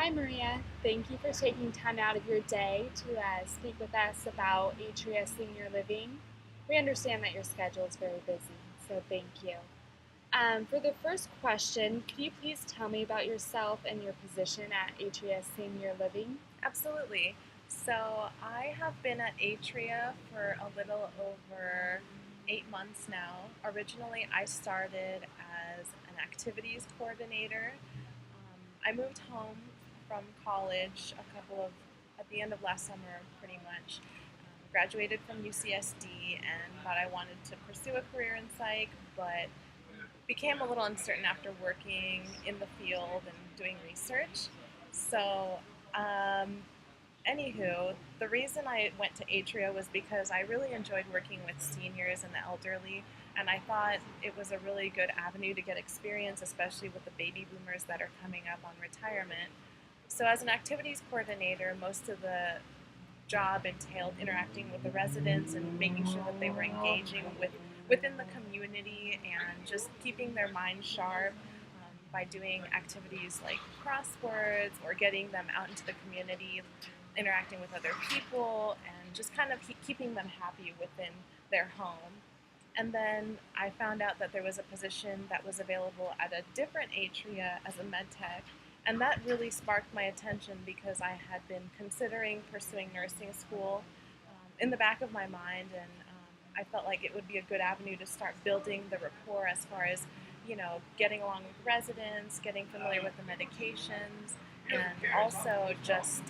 Hi, Maria. Thank you for taking time out of your day to speak with us about Atria Senior Living. We understand that your schedule is very busy, so thank you. For the first question, could you please tell me about yourself and your position at Atria Senior Living? Absolutely. So I have been at Atria for a little over 8 months now. Originally, I started as an activities coordinator. I moved home from college at the end of last summer, pretty much. Graduated from UCSD and thought I wanted to pursue a career in psych, but became a little uncertain after working in the field and doing research. So um, Anywho, the reason I went to Atria was because I really enjoyed working with seniors and the elderly, and I thought it was a really good avenue to get experience, especially with the baby boomers that are coming up on retirement. So, as an activities coordinator, most of the job entailed interacting with the residents and making sure that they were engaging within the community and just keeping their minds sharp by doing activities like crosswords or getting them out into the community, interacting with other people, and just kind of keeping them happy within their home. And then I found out that there was a position that was available at a different atria as a med tech. And that really sparked my attention because I had been considering pursuing nursing school in the back of my mind. And I felt like it would be a good avenue to start building the rapport as far as, getting along with residents, getting familiar with the medications, and also just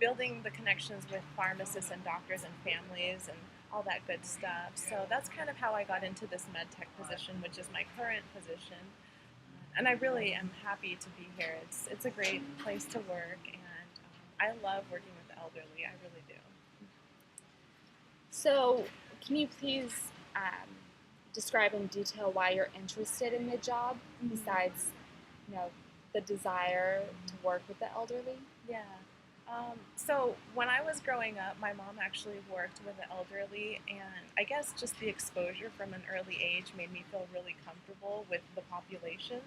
building the connections with pharmacists and doctors and families and all that good stuff. So that's kind of how I got into this med tech position, which is my current position. And I really am happy to be here. It's a great place to work, and I love working with the elderly. I really do. So, can you please describe in detail why you're interested in the job, besides, you know, the desire to work with the elderly? Yeah. So when I was growing up, my mom actually worked with the elderly, and I guess just the exposure from an early age made me feel really comfortable with the population.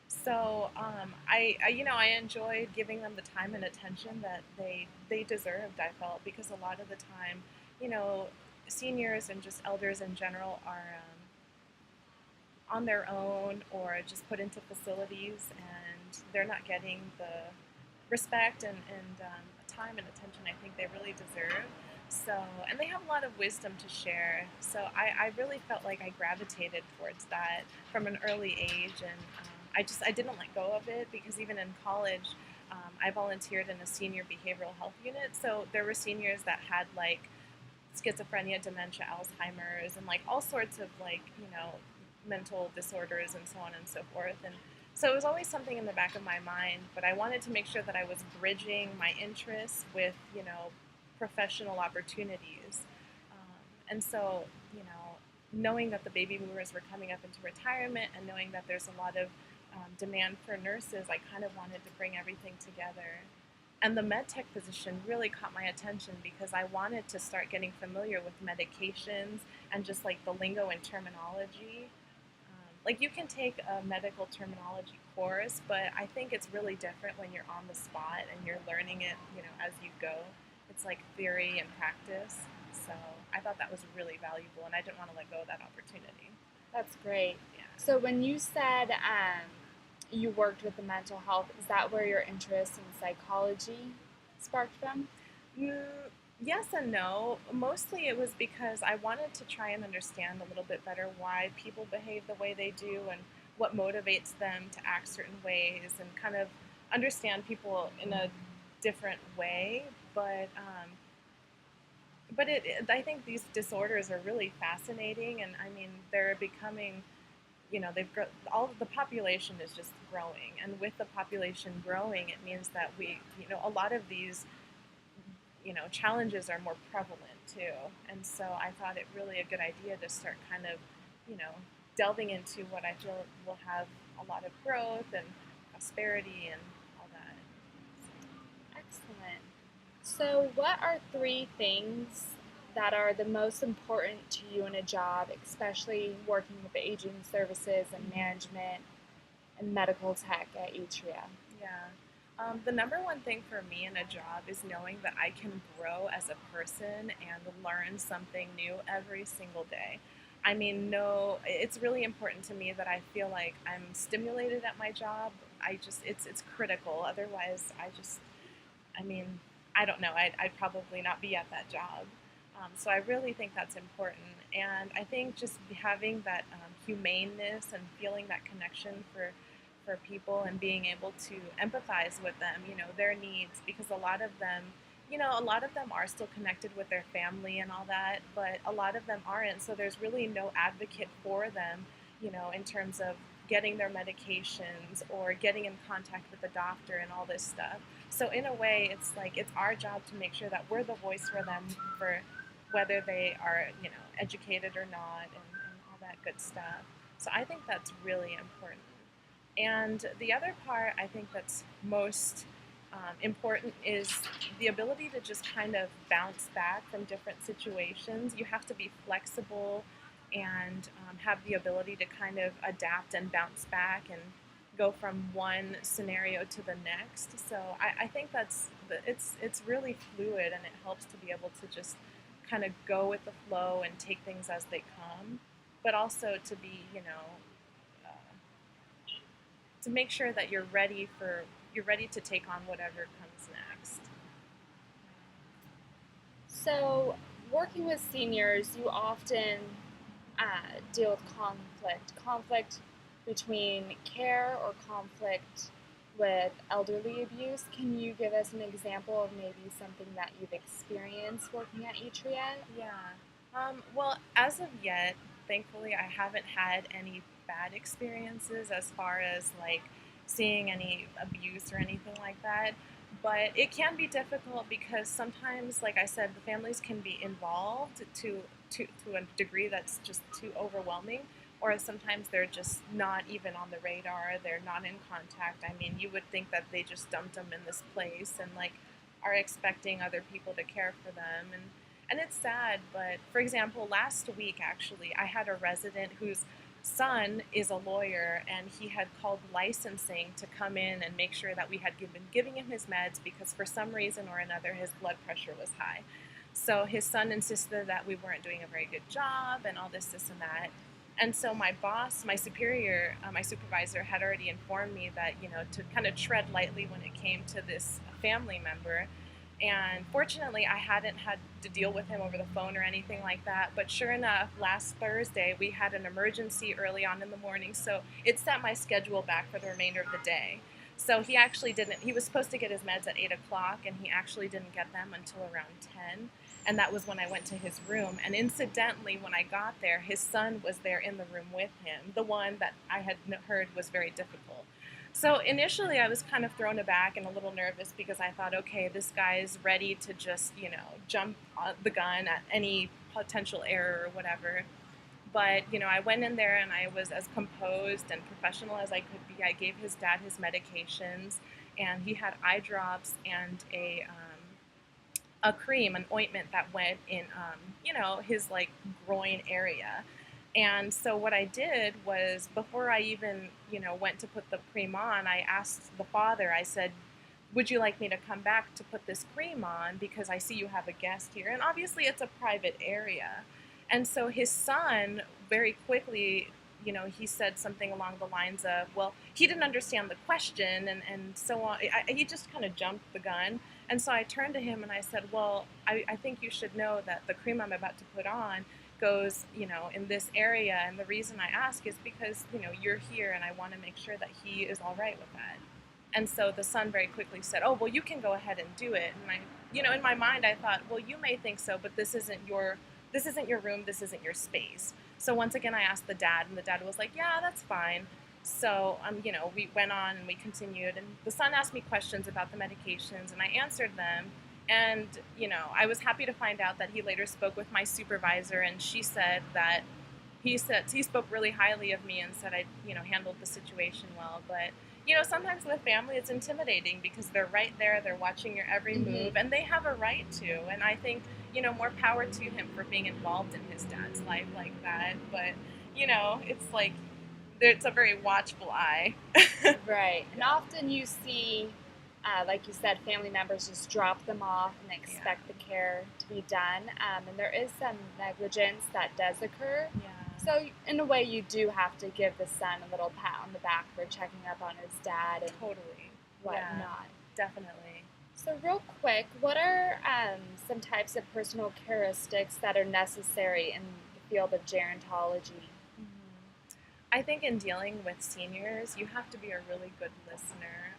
So I enjoyed giving them the time and attention that they deserved. I felt because a lot of the time, you know, seniors and just elders in general are on their own or just put into facilities, and they're not getting the respect and time and attention I think they really deserve. So, and they have a lot of wisdom to share. So I really felt like I gravitated towards that from an early age, and I didn't let go of it because even in college, I volunteered in a senior behavioral health unit. So there were seniors that had like schizophrenia, dementia, Alzheimer's, and like all sorts of mental disorders and so on and so forth. And so it was always something in the back of my mind, but I wanted to make sure that I was bridging my interests with, professional opportunities. And so, knowing that the baby boomers were coming up into retirement and knowing that there's a lot of demand for nurses, I kind of wanted to bring everything together. And the med tech position really caught my attention because I wanted to start getting familiar with medications and just like the lingo and terminology. Like you can take a medical terminology course, but I think it's really different when you're on the spot and you're learning it, as you go. It's like theory and practice. So I thought that was really valuable, and I didn't want to let go of that opportunity. That's great. Yeah. So, when you said you worked with the mental health, is that where your interest in psychology sparked from? Mm, yes and no. Mostly it was because I wanted to try and understand a little bit better why people behave the way they do and what motivates them to act certain ways and kind of understand people in a different way. But I think these disorders are really fascinating, and I mean they're becoming, all of the population is just growing, and with the population growing, it means that a lot of these challenges are more prevalent too. And so I thought it really a good idea to start kind of, you know, delving into what I feel will have a lot of growth and prosperity and all that. Excellent. So, what are three things that are the most important to you in a job, especially working with the aging services and management and medical tech at Atria? Yeah. The number one thing for me in a job is knowing that I can grow as a person and learn something new every single day. I mean, no, it's really important to me that I feel like I'm stimulated at my job. It's critical. Otherwise, I mean, I don't know. I'd probably not be at that job. So I really think that's important. And I think just having that humaneness and feeling that connection for people and being able to empathize with them, their needs, because a lot of them are still connected with their family and all that, but a lot of them aren't. So there's really no advocate for them, in terms of getting their medications or getting in contact with the doctor and all this stuff. So in a way, it's like it's our job to make sure that we're the voice for them, for whether they are, educated or not, and all that good stuff. So I think that's really important. And the other part I think that's most important is the ability to just kind of bounce back from different situations. You have to be flexible and have the ability to kind of adapt and bounce back and go from one scenario to the next. So I think it's really fluid, and it helps to be able to just kind of go with the flow and take things as they come, but also to be, to make sure that you're ready to take on whatever comes next. So, working with seniors, you often deal with conflict between care or conflict with elderly abuse. Can you give us an example of maybe something that you've experienced working at Atria? Yeah. Well, as of yet, thankfully, I haven't had any bad experiences as far as like seeing any abuse or anything like that. But it can be difficult because sometimes, like I said, the families can be involved to a degree that's just too overwhelming. Or sometimes they're just not even on the radar. They're not in contact. I mean, you would think that they just dumped them in this place and like are expecting other people to care for them. And it's sad, but for example, last week actually, I had a resident whose son is a lawyer, and he had called licensing to come in and make sure that we had been giving him his meds because for some reason or another his blood pressure was high. So his son insisted that we weren't doing a very good job and all this and that. And so my boss, my superior, my supervisor had already informed me that, to kind of tread lightly when it came to this family member. And fortunately, I hadn't had to deal with him over the phone or anything like that. But sure enough, last Thursday, we had an emergency early on in the morning. So it set my schedule back for the remainder of the day. So he actually didn't, he was supposed to get his meds at 8 o'clock, and he actually didn't get them until around 10. And that was when I went to his room. And incidentally, when I got there, his son was there in the room with him, the one that I had heard was very difficult. So initially, I was kind of thrown aback and a little nervous because I thought, okay, this guy's ready to just, jump the gun at any potential error or whatever. But, I went in there and I was as composed and professional as I could be. I gave his dad his medications, and he had eye drops and a cream, an ointment that went in, his like groin area. And so what I did was before I even, went to put the cream on, I asked the father, I said, would you like me to come back to put this cream on because I see you have a guest here? And obviously it's a private area. And so his son very quickly, he said something along the lines of, well, he didn't understand the question and so on. He just kind of jumped the gun. And so I turned to him and I said, well, I think you should know that the cream I'm about to put on goes, in this area. And the reason I ask is because, you're here and I want to make sure that he is all right with that. And so the son very quickly said, oh, well, you can go ahead and do it. And in my mind, I thought, well, you may think so, but this isn't your room, this isn't your space. So once again, I asked the dad, and the dad was like, yeah, that's fine. So, we went on and we continued, and the son asked me questions about the medications, and I answered them. And, I was happy to find out that he later spoke with my supervisor, and she said that he spoke really highly of me and said I, handled the situation well. But, sometimes with family it's intimidating because they're right there, they're watching your every move, and they have a right to. And I think, more power to him for being involved in his dad's life like that. But, it's like it's a very watchful eye. Right. And often you see Like you said, family members just drop them off and Yeah. expect the care to be done. And there is some negligence that does occur. Yeah. So, in a way, you do have to give the son a little pat on the back for checking up on his dad and Totally. Yeah. whatnot. Definitely. So, real quick, what are some types of personal characteristics that are necessary in the field of gerontology? I think in dealing with seniors, you have to be a really good listener.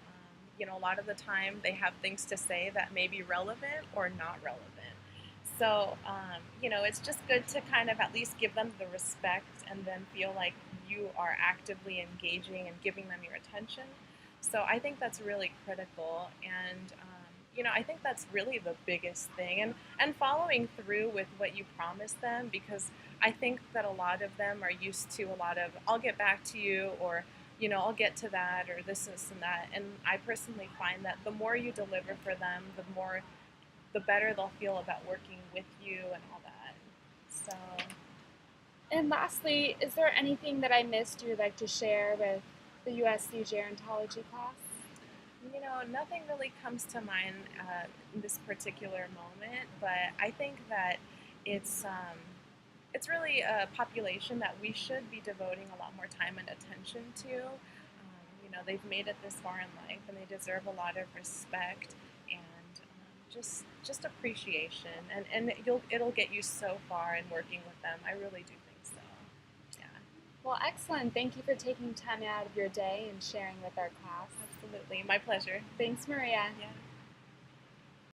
A lot of the time they have things to say that may be relevant or not relevant. So, it's just good to kind of at least give them the respect and then feel like you are actively engaging and giving them your attention. So, I think that's really critical. And, I think that's really the biggest thing. And following through with what you promise them, because I think that a lot of them are used to a lot of, I'll get back to you, or, I'll get to that, or this and that. And I personally find that the more you deliver for them, the better they'll feel about working with you and all that. So, And lastly, is there anything that I missed you'd like to share with the USC gerontology class? nothing really comes to mind in this particular moment, but I think that it's um, it's really a population that we should be devoting a lot more time and attention to. They've made it this far in life, and they deserve a lot of respect and just appreciation. And it'll get you so far in working with them. I really do think so. Yeah, Well, excellent. Thank you for taking time out of your day and sharing with our class. absolutely, my pleasure. Thanks, Maria. Yeah.